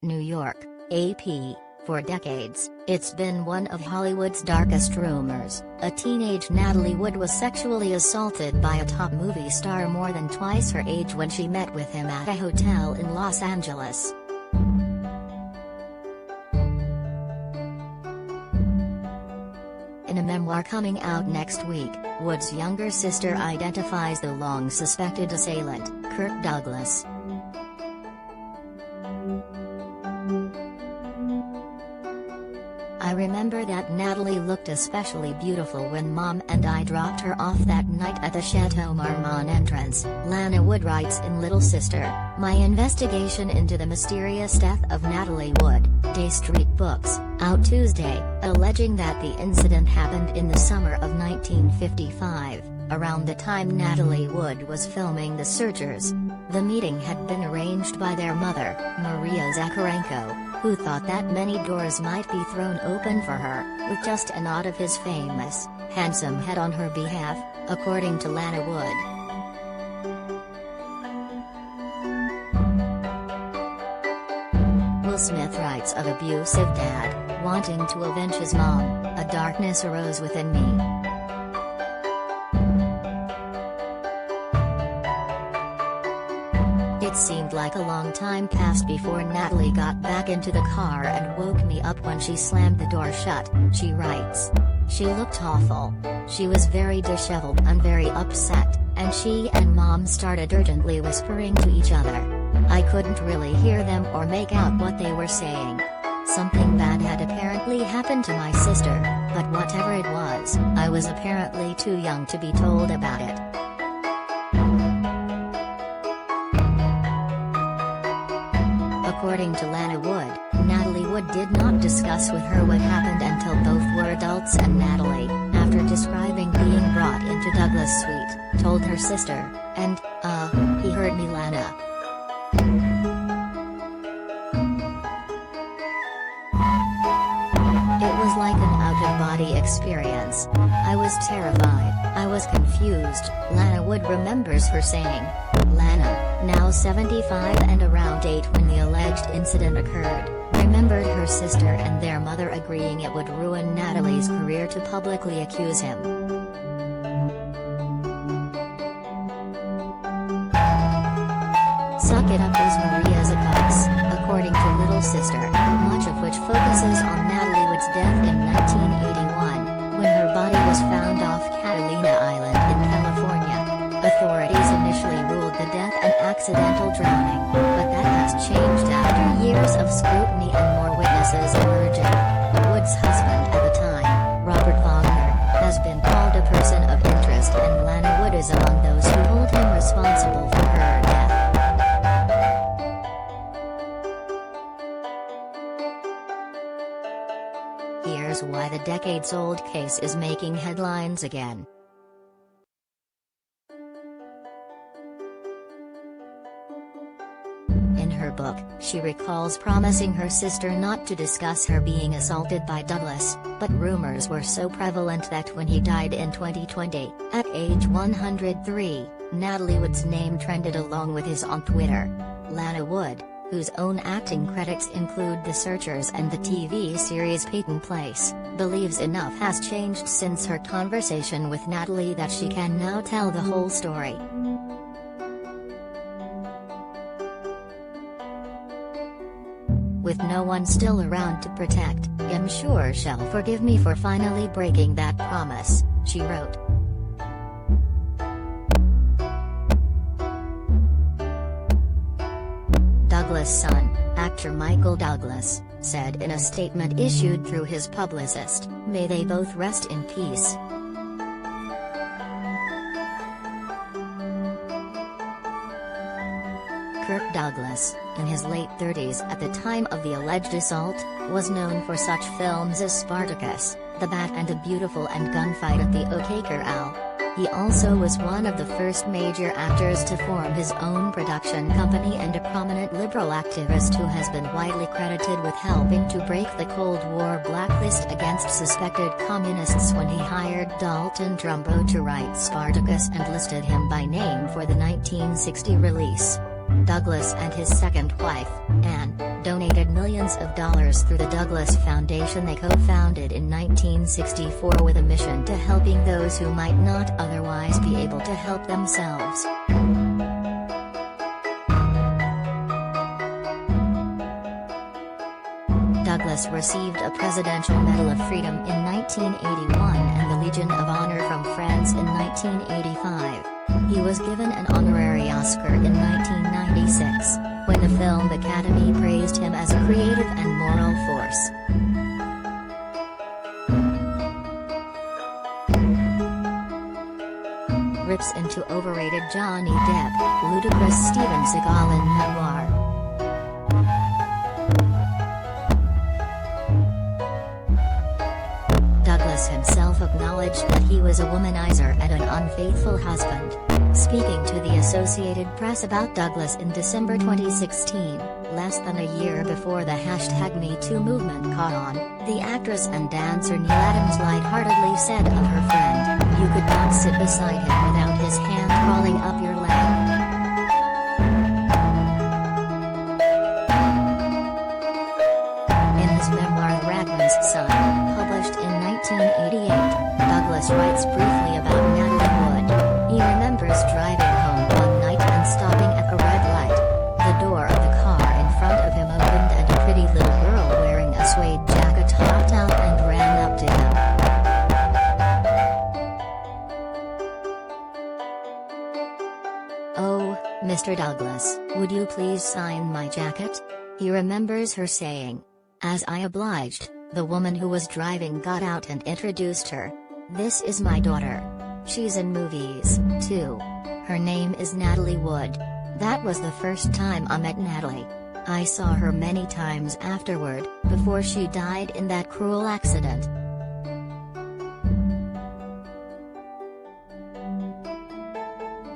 New York, AP. For decades, it's been one of Hollywood's darkest rumors. A teenage Natalie Wood was sexually assaulted by a top movie star more than twice her age when she met with him at a hotel in Los Angeles. In a memoir coming out next week, Wood's younger sister identifies the long-suspected assailant, Kirk Douglas. I remember that Natalie looked especially beautiful when Mom and I dropped her off that night at the Chateau Marmont entrance, Lana Wood writes in Little Sister, my investigation into the mysterious death of Natalie Wood, Day Street Books, out Tuesday, alleging that the incident happened in the summer of 1955, around the time Natalie Wood was filming The Searchers. The meeting had been arranged by their mother, Maria Zakharenko, who thought that many doors might be thrown open for her, with just a nod of his famous, handsome head on her behalf, according to Lana Wood. Will Smith writes of abusive dad, wanting to avenge his mom, a darkness arose within me. It seemed like a long time passed before Natalie got back into the car and woke me up when she slammed the door shut, she writes. She looked awful. She was very disheveled and very upset, and she and Mom started urgently whispering to each other. I couldn't really hear them or make out what they were saying. Something bad had apparently happened to my sister, but whatever it was, I was apparently too young to be told about it. According to Lana Wood, Natalie Wood did not discuss with her what happened until both were adults, and Natalie, after describing being brought into Douglas' suite, told her sister, and, he heard me, Lana. It was like an out-of-body experience. I was terrified, I was confused, Lana Wood remembers her saying. Lana, now 75 and around 8 when the alleged incident occurred, remembered her sister and their mother agreeing it would ruin Natalie's career to publicly accuse him. Suck It Up was Maria's advice, according to Little Sister, much of which focuses on Natalie Wood's death in 1981, when her body was found off Catalina Island in California. Authorities initially ruled the death an accidental drowning, but that has changed after years of scrutiny and more witnesses emerging. Wood's husband at the time, Robert Wagner, has been called a person of interest, and Lana Wood is among those who hold him responsible for her death. Here's why the decades-old case is making headlines again. In her book, she recalls promising her sister not to discuss her being assaulted by Douglas, but rumors were so prevalent that when he died in 2020, at age 103, Natalie Wood's name trended along with his on Twitter. Lana Wood, whose own acting credits include The Searchers and the TV series Peyton Place, believes enough has changed since her conversation with Natalie that she can now tell the whole story. With no one still around to protect, I'm sure she'll forgive me for finally breaking that promise, she wrote. Douglas' son, actor Michael Douglas, said in a statement issued through his publicist, "May they both rest in peace." Kirk Douglas, in his late 30s at the time of the alleged assault, was known for such films as Spartacus, The Bat and the Beautiful and Gunfight at the OK Corral. He also was one of the first major actors to form his own production company and a prominent liberal activist who has been widely credited with helping to break the Cold War blacklist against suspected communists when he hired Dalton Trumbo to write Spartacus and listed him by name for the 1960 release. Douglas and his second wife, Anne, donated millions of dollars through the Douglas Foundation they co-founded in 1964 with a mission to helping those who might not otherwise be able to help themselves. Douglas received a Presidential Medal of Freedom in 1981 and the Legion of Honor from France in 1985. He was given an honorary Oscar in 1996, when the Film Academy praised him as a creative and moral force. Rips into overrated Johnny Depp, ludicrous Steven Seagal in memoir. Douglas himself acknowledged that he was a womanizer and an unfaithful husband. Speaking to the Associated Press about Douglas in December 2016, less than a year before the #MeToo movement caught on, the actress and dancer Neil Adams lightheartedly said of her friend, "You could not sit beside him without his hand crawling up your leg." In his memoir The Ragman's Son, published in 1988, Douglas writes briefly about Natalie Wood. He remembers driving home one night and stopping at a red light. The door of the car in front of him opened and a pretty little girl wearing a suede jacket hopped out and ran up to him. "Oh, Mr. Douglas, would you please sign my jacket?" He remembers her saying. As I obliged, the woman who was driving got out and introduced her. "This is my daughter. She's in movies, too. Her name is Natalie Wood. That was the first time I met Natalie. I saw her many times afterward, before she died in that cruel accident."